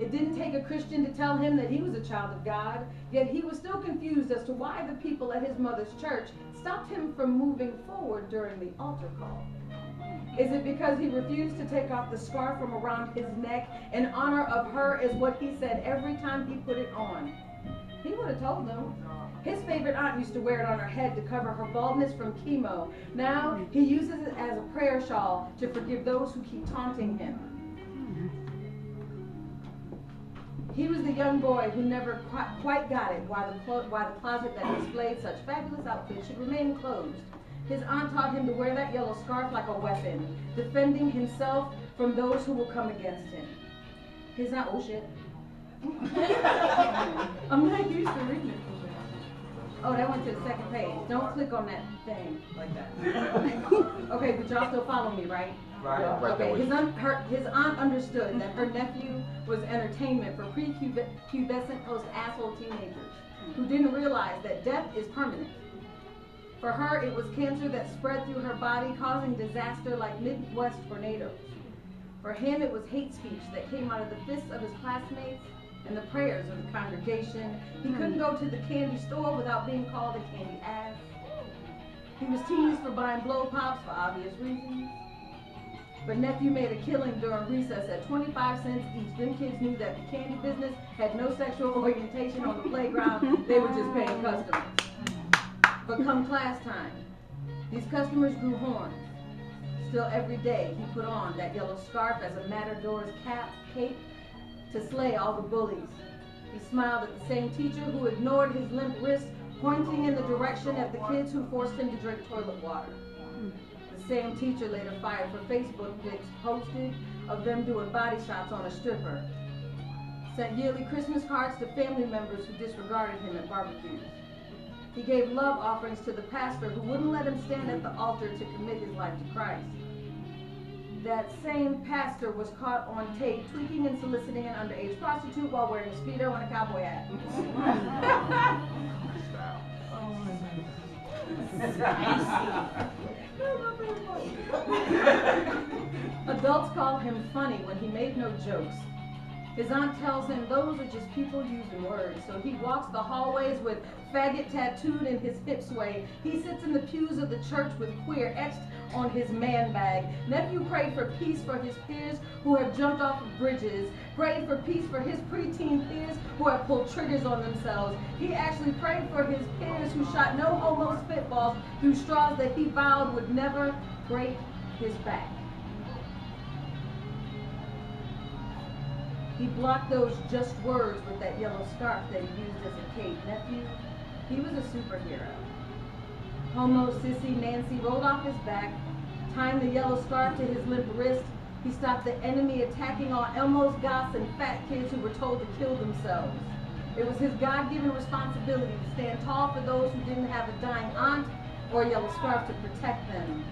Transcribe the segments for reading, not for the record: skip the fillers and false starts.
It didn't take a Christian to tell him that he was a child of God, yet he was still confused as to why the people at his mother's church stopped him from moving forward during the altar call. Is it because he refused to take off the scarf from around his neck in honor of her, is what he said every time he put it on? He would have told them. His favorite aunt used to wear it on her head to cover her baldness from chemo. Now he uses it as a prayer shawl to forgive those who keep taunting him. He was the young boy who never quite got it why the closet that displayed such fabulous outfits should remain closed. His aunt taught him to wear that yellow scarf like a weapon, defending himself from those who will come against him. His aunt, oh shit. I'm not used to reading it. Oh, that went to the second page. Don't click on that thing like that. Okay, but y'all still follow me, right? Right. Okay, his aunt understood that her nephew was entertainment for prepubescent post-asshole teenagers who didn't realize that death is permanent. For her, it was cancer that spread through her body, causing disaster like Midwest tornadoes. For him, it was hate speech that came out of the fists of his classmates and the prayers of the congregation. He couldn't go to the candy store without being called a candy ass. He was teased for buying blow pops for obvious reasons. But nephew made a killing during recess at 25 cents each. Them kids knew that the candy business had no sexual orientation on the playground. They were just paying customers. But come class time, these customers grew horns. Still every day he put on that yellow scarf as a matador's cape to slay all the bullies. He smiled at the same teacher who ignored his limp wrist, pointing in the direction of the kids who forced him to drink toilet water. The same teacher later fired for Facebook pics posted of them doing body shots on a stripper. Sent yearly Christmas cards to family members who disregarded him at barbecues. He gave love offerings to the pastor who wouldn't let him stand at the altar to commit his life to Christ. That same pastor was caught on tape tweaking and soliciting an underage prostitute while wearing a Speedo and a cowboy hat. Adults call him funny when he made no jokes. His aunt tells him those are just people using words. So he walks the hallways with faggot tattooed in his hip sway. He sits in the pews of the church with queer etched on his man bag. Nephew prayed for peace for his peers who have jumped off of bridges. Prayed for peace for his preteen peers who have pulled triggers on themselves. He actually prayed for his peers who shot no homo spitballs through straws that he vowed would never break his back. He blocked those just words with that yellow scarf that he used as a cape. Nephew, he was a superhero. Homo sissy Nancy rolled off his back, tying the yellow scarf to his limp wrist. He stopped the enemy attacking all Elmos, goths, and fat kids who were told to kill themselves. It was his God-given responsibility to stand tall for those who didn't have a dying aunt or a yellow scarf to protect them.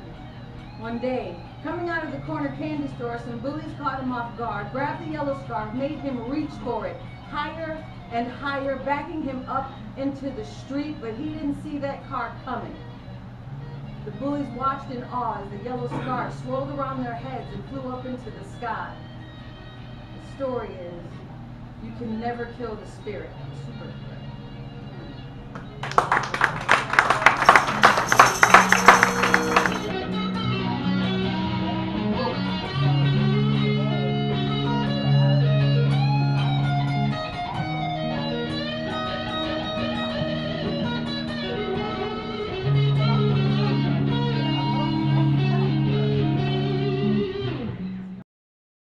One day, coming out of the corner candy store, some bullies caught him off guard, grabbed the yellow scarf, made him reach for it, higher and higher, backing him up into the street, but he didn't see that car coming. The bullies watched in awe as the yellow scarf swirled around their heads and flew up into the sky. The story is, you can never kill the spirit of a superhero.